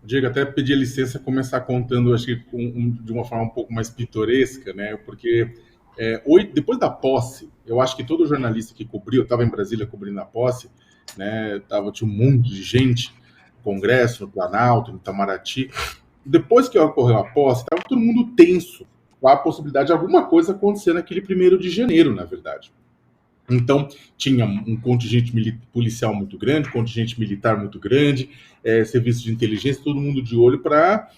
Diego, até pedir licença começar contando, acho que de uma forma um pouco mais pitoresca, né? Porque depois da posse, eu acho que todo jornalista que cobriu, eu estava em Brasília cobrindo a posse, né? Tinha um monte de gente no Congresso, no Planalto, no Itamaraty. Depois que ocorreu a posse, estava todo mundo tenso com a possibilidade de alguma coisa acontecer naquele 1º de janeiro, na verdade. Então, tinha um contingente policial muito grande, contingente militar muito grande, serviço de inteligência, todo mundo de olho para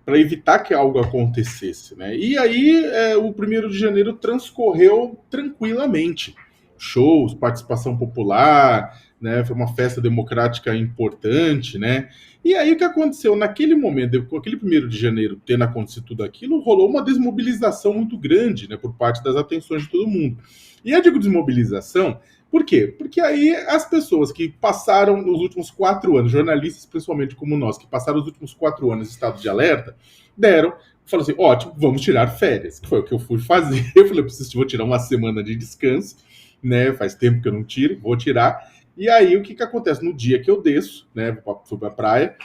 evitar que algo acontecesse. Né? E aí, o 1º de janeiro transcorreu tranquilamente. Shows, participação popular, né? Foi uma festa democrática importante. Né? E aí, o que aconteceu? Naquele momento, com aquele 1º de janeiro tendo acontecido tudo aquilo, rolou uma desmobilização muito grande, né, por parte das atenções de todo mundo. E eu digo desmobilização, por quê? Porque aí as pessoas que passaram nos últimos 4 anos, jornalistas principalmente como nós, que passaram os últimos 4 anos em estado de alerta, falaram assim, ótimo, vamos tirar férias, que foi o que eu fui fazer. Eu falei, vou tirar uma semana de descanso, né? Faz tempo que eu não tiro, vou tirar. E aí o que acontece? No dia que eu desço, né? Fui pra praia,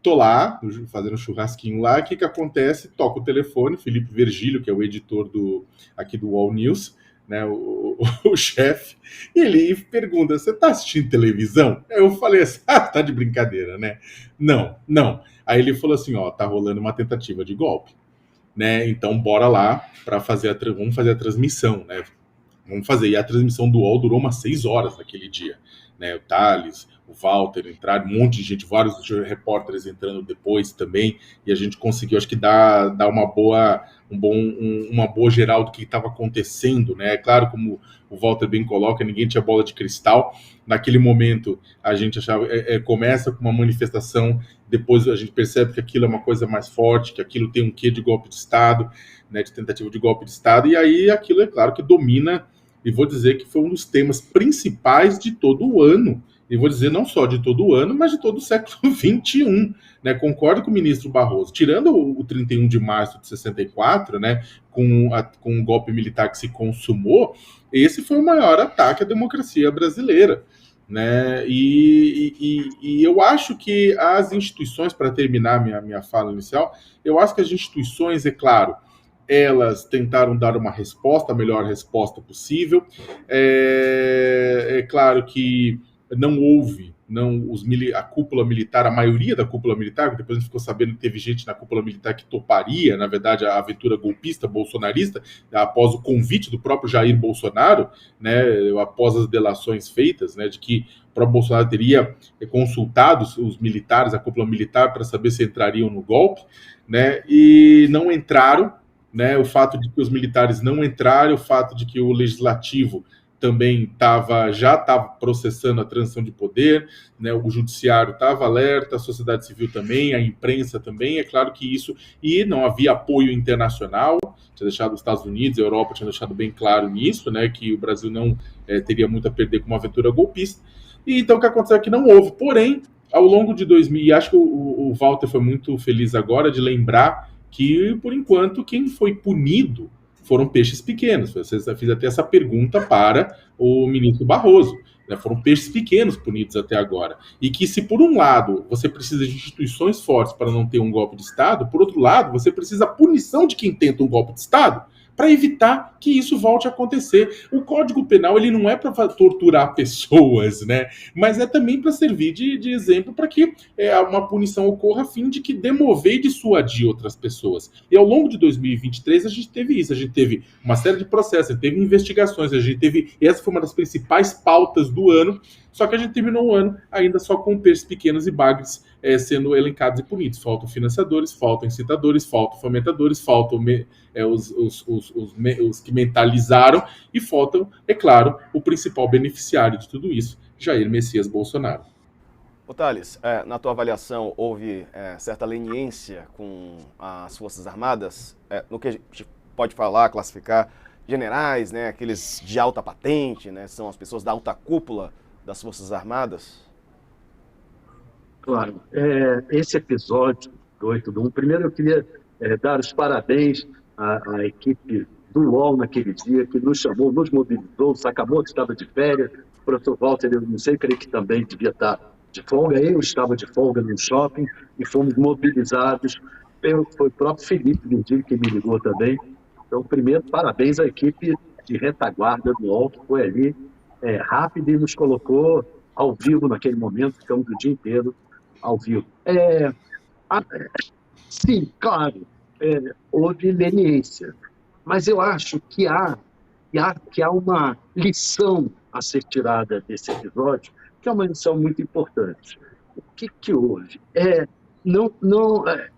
tô lá, fazendo um churrasquinho lá, o que acontece? Toca o telefone, Felipe Virgílio, que é o editor aqui do All News, né, o chefe, e ele pergunta, você tá assistindo televisão? Eu falei assim, tá de brincadeira, né? Não, não. Aí ele falou assim, ó, tá rolando uma tentativa de golpe, né? Então bora lá para vamos fazer a transmissão, né? Vamos fazer. E a transmissão do UOL durou umas 6 horas naquele dia. Né? O Thales, o Walter entraram, um monte de gente, vários repórteres entrando depois também, e a gente conseguiu, acho que, dar uma boa geral do que estava acontecendo. Né? É claro, como o Walter bem coloca, ninguém tinha bola de cristal. Naquele momento, a gente achava, começa com uma manifestação, depois a gente percebe que aquilo é uma coisa mais forte, que aquilo tem um quê de golpe de Estado, né, de tentativa de golpe de Estado, e aí aquilo, é claro, que domina, e vou dizer que foi um dos temas principais de todo o ano, e vou dizer não só de todo o ano, mas de todo o século XXI. Né? Concordo com o ministro Barroso. Tirando o 31 de março de 64, né, com o golpe militar que se consumou, esse foi o maior ataque à democracia brasileira. Né? E eu acho que as instituições, para terminar minha fala inicial, eu acho que as instituições, é claro, elas tentaram dar uma resposta, a melhor resposta possível. É claro que não houve, a cúpula militar, a maioria da cúpula militar, depois a gente ficou sabendo que teve gente na cúpula militar que toparia, na verdade, a aventura golpista, bolsonarista, após o convite do próprio Jair Bolsonaro, né, após as delações feitas, né, de que o próprio Bolsonaro teria consultado os militares, a cúpula militar, para saber se entrariam no golpe, né, e não entraram. Né, o fato de que os militares não entraram, o fato de que o legislativo também já estava processando a transição de poder, né, o judiciário estava alerta, a sociedade civil também, a imprensa também, é claro que isso, e não havia apoio internacional, tinha deixado os Estados Unidos, a Europa tinha deixado bem claro nisso, né, que o Brasil não teria muito a perder com uma aventura golpista, e então o que aconteceu é que não houve, porém, ao longo de 2000, e acho que o Walter foi muito feliz agora de lembrar que, por enquanto, quem foi punido foram peixes pequenos. Você fez até essa pergunta para o ministro Barroso. Né? Foram peixes pequenos punidos até agora. E que, se por um lado você precisa de instituições fortes para não ter um golpe de Estado, por outro lado, você precisa da punição de quem tenta um golpe de Estado para evitar que isso volte a acontecer. O Código Penal ele não é para torturar pessoas, né? Mas é também para servir de exemplo para que uma punição ocorra a fim de que demover e dissuadir outras pessoas. E ao longo de 2023 a gente teve isso, a gente teve uma série de processos, a gente teve investigações, a gente teve, essa foi uma das principais pautas do ano, só que a gente terminou o ano ainda só com peixes pequenos e bagres sendo elencados e punidos. Faltam financiadores, faltam incitadores, faltam fomentadores, faltam os que mentalizaram e faltam, é claro, o principal beneficiário de tudo isso, Jair Messias Bolsonaro. Ô Thales, na tua avaliação houve certa leniência com as Forças Armadas, no que a gente pode falar, classificar generais, né, aqueles de alta patente, né, são as pessoas da alta cúpula das Forças Armadas? Claro. Esse episódio do 8 do 1, primeiro eu queria dar os parabéns à equipe do UOL naquele dia, que nos chamou, nos mobilizou, o Sakamoto estava de férias, o professor Walter, eu não sei, creio que também devia estar de folga, eu estava de folga no shopping e fomos mobilizados. Foi o próprio Felipe Virgílio que me ligou também. Então, primeiro, parabéns à equipe de retaguarda do UOL, que foi ali rápido e nos colocou ao vivo naquele momento, ficamos o dia inteiro ao vivo. A- sim, claro, houve leniência, mas eu acho que há uma lição a ser tirada desse episódio, que é uma lição muito importante. O que houve?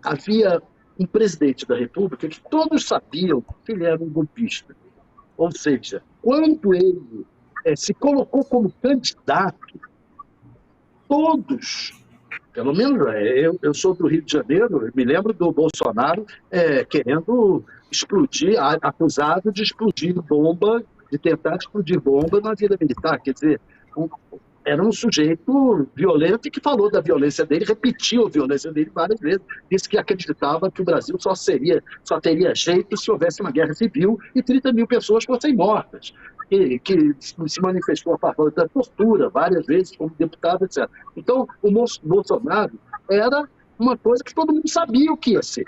Havia um presidente da República que todos sabiam que ele era um golpista. Ou seja, quando ele se colocou como candidato, todos, pelo menos eu sou do Rio de Janeiro, eu me lembro do Bolsonaro querendo explodir, acusado de explodir bomba, de tentar explodir bomba na vida militar. Quer dizer, era um sujeito violento e que falou da violência dele, repetiu a violência dele várias vezes. Disse que acreditava que o Brasil só teria jeito se houvesse uma guerra civil e 30 mil pessoas fossem mortas. Que se manifestou a favor da tortura várias vezes como deputado, etc. Então, o Bolsonaro era uma coisa que todo mundo sabia o que ia ser.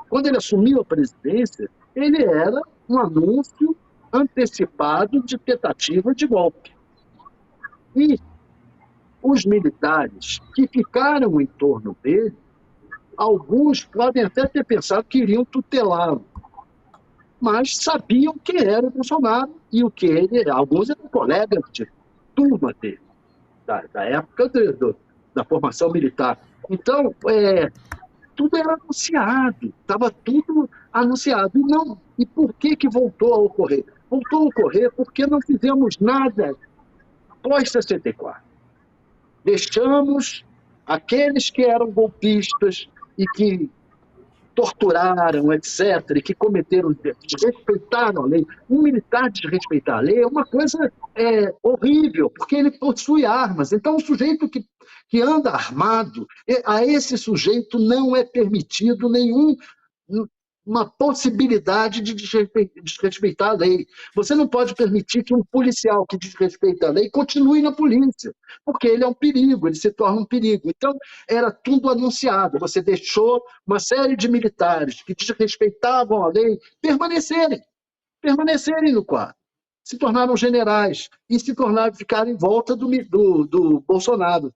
Quando ele assumiu a presidência, ele era um anúncio antecipado de tentativa de golpe. E os militares que ficaram em torno dele, alguns podem até ter pensado que iriam tutelá-lo, mas sabiam quem era o Bolsonaro e o que ele... Alguns eram colegas de turma dele, da época da formação militar. Então, tudo era anunciado, estava tudo anunciado. E por que voltou a ocorrer? Voltou a ocorrer porque não fizemos nada pós-64. Deixamos aqueles que eram golpistas e que torturaram, etc., e que cometeram, desrespeitaram a lei. Um militar desrespeitar a lei é uma coisa horrível, porque ele possui armas. Então, o sujeito que anda armado, a esse sujeito não é permitido uma possibilidade de desrespeitar a lei. Você não pode permitir que um policial que desrespeita a lei continue na polícia, porque ele é um perigo, ele se torna um perigo. Então, era tudo anunciado. Você deixou uma série de militares que desrespeitavam a lei permanecerem no quadro. Se tornaram generais e ficaram em volta do Bolsonaro.